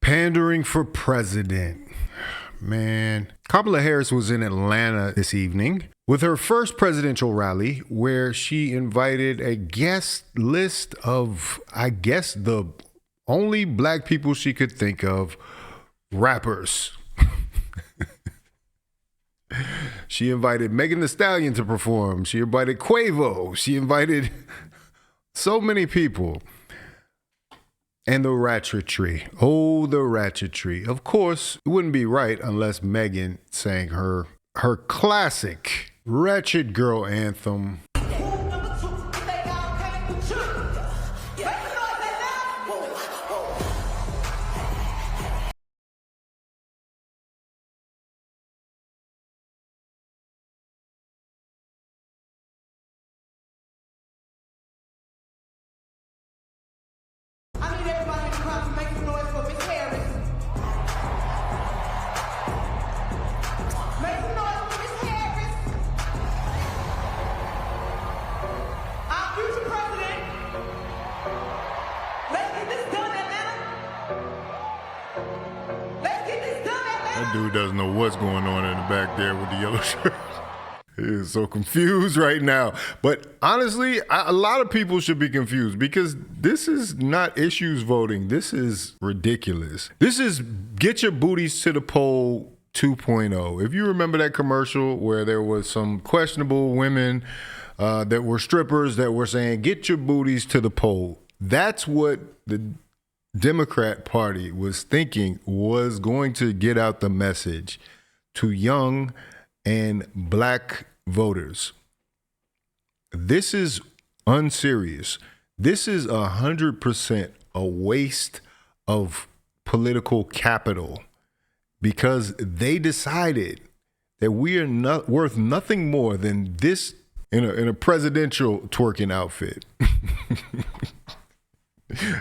Pandering for president. Man, Kamala Harris was in Atlanta this evening with her first presidential rally where she invited a guest list of, I guess, the only black people she could think of, rappers. She invited Megan Thee Stallion to perform. She invited Quavo. She invited so many people. And the ratchetry. Oh, the ratchetry. Of course, it wouldn't be right unless Megan sang her classic Ratchet Girl anthem. That dude doesn't know what's going on in the back there with the yellow shirt. He is so confused right now. But honestly, a lot of people should be confused because this is not issues voting. This is ridiculous. This is get your booties to the poll 2.0. If you remember that commercial where there was some questionable women that were strippers that were saying, get your booties to the poll. That's what the Democrat Party was thinking was going to get out the message to young and black voters. This is unserious. This is 100% a waste of political capital because they decided that we are not worth nothing more than this in a presidential twerking outfit.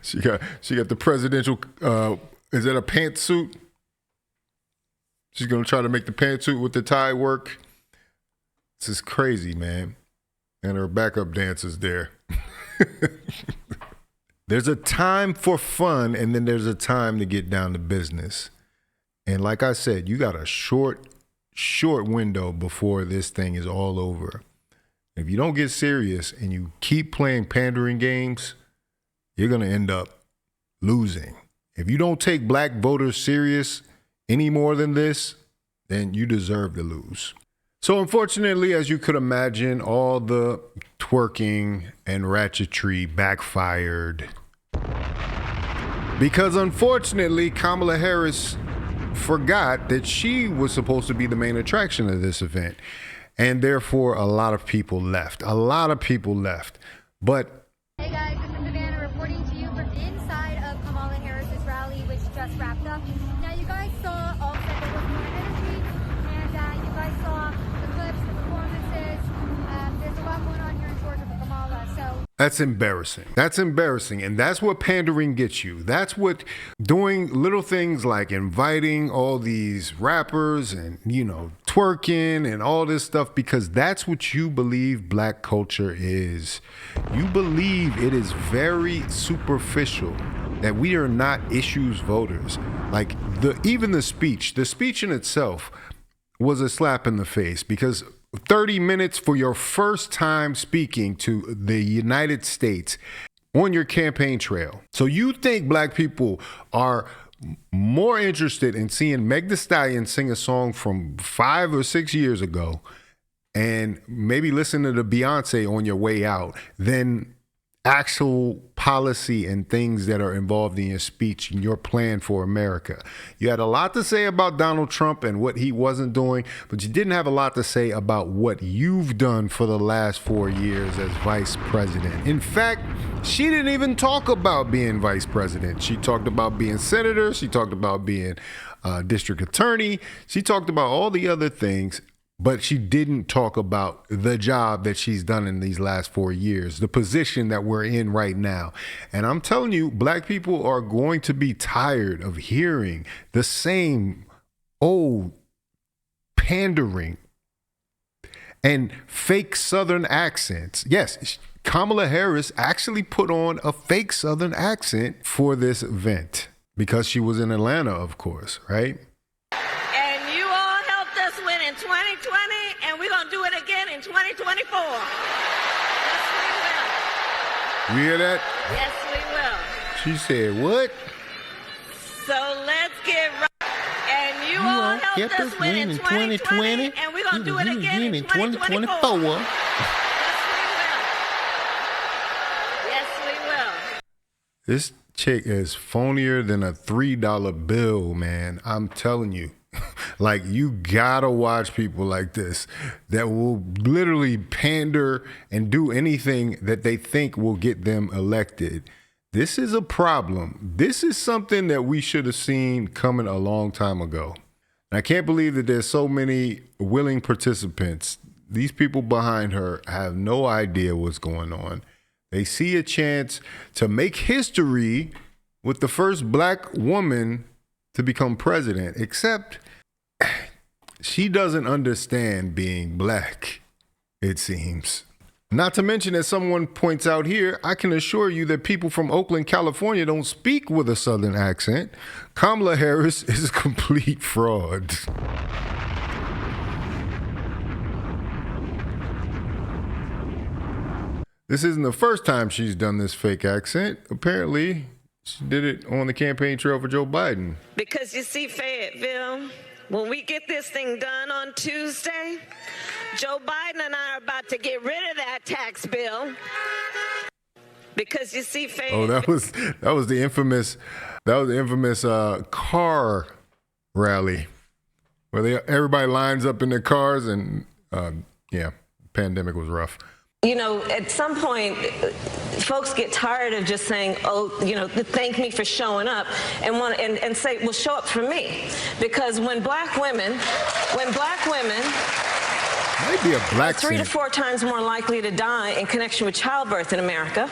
She got the presidential, is that a pantsuit? She's going to try to make the pantsuit with the tie work. This is crazy, man. And her backup dancers there. There's a time for fun, and then there's a time to get down to business. And like I said, you got a short window before this thing is all over. If you don't get serious and you keep playing pandering games, you're going to end up losing. If you don't take black voters serious any more than this, then you deserve to lose. So unfortunately, as you could imagine, all the twerking and ratchetry backfired. Because unfortunately, Kamala Harris forgot that she was supposed to be the main attraction of this event. And therefore, a lot of people left. But hey guys, this is Savannah reporting to you from inside of Kamala Harris's rally, which just wrapped up. Now, you guys saw all that there was more energy, and you guys saw the clips, the performances. There's a lot going on here in Georgia for Kamala, so. That's embarrassing. And that's what pandering gets you. That's what doing little things like inviting all these rappers and, twerking and all this stuff, because that's what you believe black culture is. You believe it is very superficial, that we are not issues voters. Like even the speech in itself was a slap in the face, because 30 minutes for your first time speaking to the United States on your campaign trail. So you think black people are more interested in seeing Meg Thee Stallion sing a song from 5 or 6 years ago and maybe listen to the Beyonce on your way out than actual policy and things that are involved in your speech and your plan for America. You had a lot to say about Donald Trump and what he wasn't doing, but you didn't have a lot to say about what you've done for the last 4 years as vice president. In fact, she didn't even talk about being vice president. She talked about being senator. She talked about being district attorney. She talked about all the other things. But she didn't talk about the job that she's done in these last 4 years, the position that we're in right now. And I'm telling you, black people are going to be tired of hearing the same old pandering and fake Southern accents. Yes, Kamala Harris actually put on a fake Southern accent for this event. because she was in Atlanta, of course, right? And you all helped us win in 2020, and we're going to do it again in 2024. Yes, we will. You hear that? Yes, we will. She said, what? So let's get right. And you all helped us win in 2020, and we're going to do it again in 2024. Yes, we will. This chick is phonier than a $3 bill, man. I'm telling you. Like, you gotta watch people like this that will literally pander and do anything that they think will get them elected. This is a problem. This is something that we should have seen coming a long time ago. And I can't believe that there's so many willing participants. These people behind her have no idea what's going on. They see a chance to make history with the first black woman to become president, except she doesn't understand being black, it seems. Not to mention, as someone points out here, I can assure you that people from Oakland, California don't speak with a Southern accent. Kamala Harris is a complete fraud. This isn't the first time she's done this fake accent. Apparently, she did it on the campaign trail for Joe Biden. Because you see, Fayetteville, when we get this thing done on Tuesday, Joe Biden and I are about to get rid of that tax bill. Because you see, Fayetteville. Oh, that was the infamous car rally where everybody lines up in their cars and pandemic was rough. You know, at some point, folks get tired of just saying, oh, you know, thank me for showing up, and say, well, show up for me. Because when black women might be a black 3 to 4 times more likely to die in connection with childbirth in America,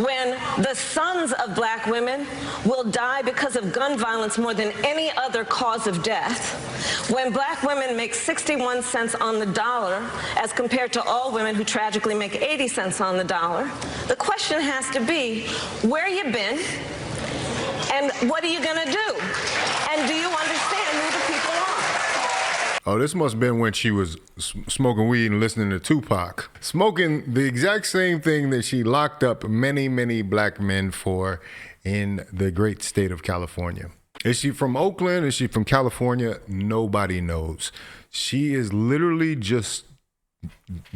when the sons of black women will die because of gun violence more than any other cause of death, when black women make 61 cents on the dollar as compared to all women who tragically make 80 cents on the dollar, the question has to be, where you been and what are you going to do? And do you understand who the people are? Oh, this must have been when she was smoking weed and listening to Tupac. Smoking the exact same thing that she locked up many, many black men for in the great state of California. Is she from Oakland? Is she from California? Nobody knows. She is literally just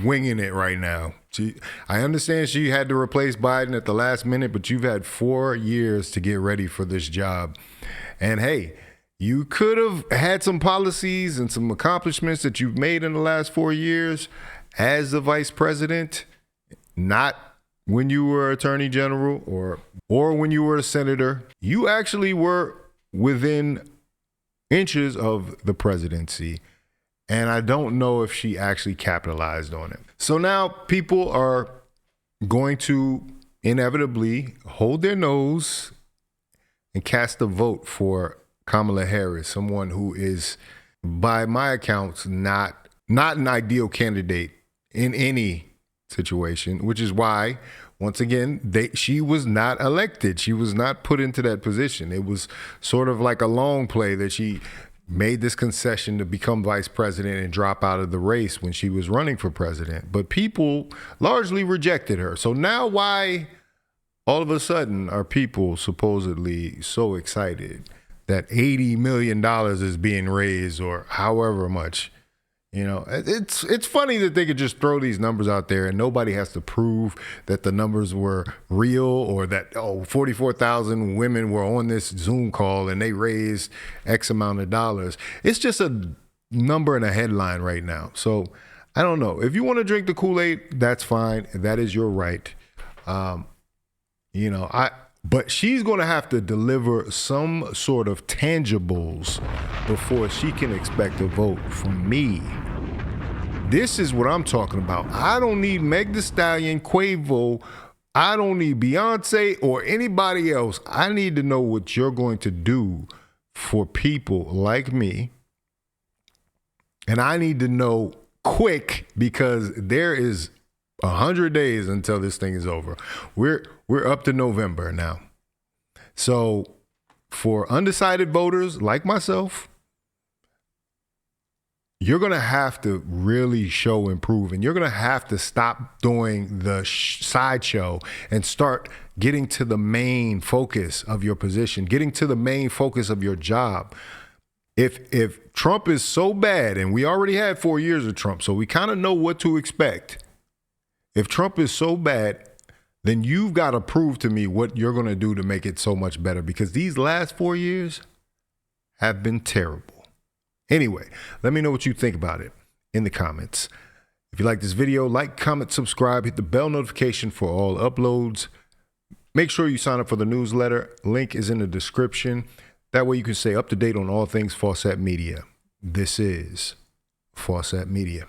winging it right now. I understand she had to replace Biden at the last minute, but you've had 4 years to get ready for this job. And hey, you could have had some policies and some accomplishments that you've made in the last 4 years as the vice president, not when you were attorney general or when you were a senator. You actually were within inches of the presidency. And I don't know if she actually capitalized on it. So now people are going to inevitably hold their nose and cast a vote for Kamala Harris, someone who is, by my accounts, not an ideal candidate in any situation, which is why, once again, she was not elected. She was not put into that position. It was sort of like a long play that she made this concession to become vice president and drop out of the race when she was running for president. But people largely rejected her. So now why all of a sudden are people supposedly so excited that $80 million is being raised or however much? You know, it's funny that they could just throw these numbers out there and nobody has to prove that the numbers were real or that, 44,000 women were on this Zoom call and they raised X amount of dollars. It's just a number and a headline right now. So I don't know. If you want to drink the Kool-Aid, that's fine. That is your right. But she's going to have to deliver some sort of tangibles before she can expect a vote from me. This is what I'm talking about. I don't need Meg Thee Stallion, Quavo. I don't need Beyonce or anybody else. I need to know what you're going to do for people like me. And I need to know quick because there is 100 days until this thing is over. We're up to November now. So for undecided voters like myself, you're going to have to really show improve, and you're going to have to stop doing the sideshow and start getting to the main focus of your position, getting to the main focus of your job. If Trump is so bad, and we already had 4 years of Trump, so we kind of know what to expect. If Trump is so bad, then you've got to prove to me what you're going to do to make it so much better, because these last 4 years have been terrible. Anyway, let me know what you think about it in the comments. If you like this video, like, comment, subscribe, hit the bell notification for all uploads. Make sure you sign up for the newsletter. Link is in the description. That way you can stay up to date on all things Faucette Media. This is Faucette Media.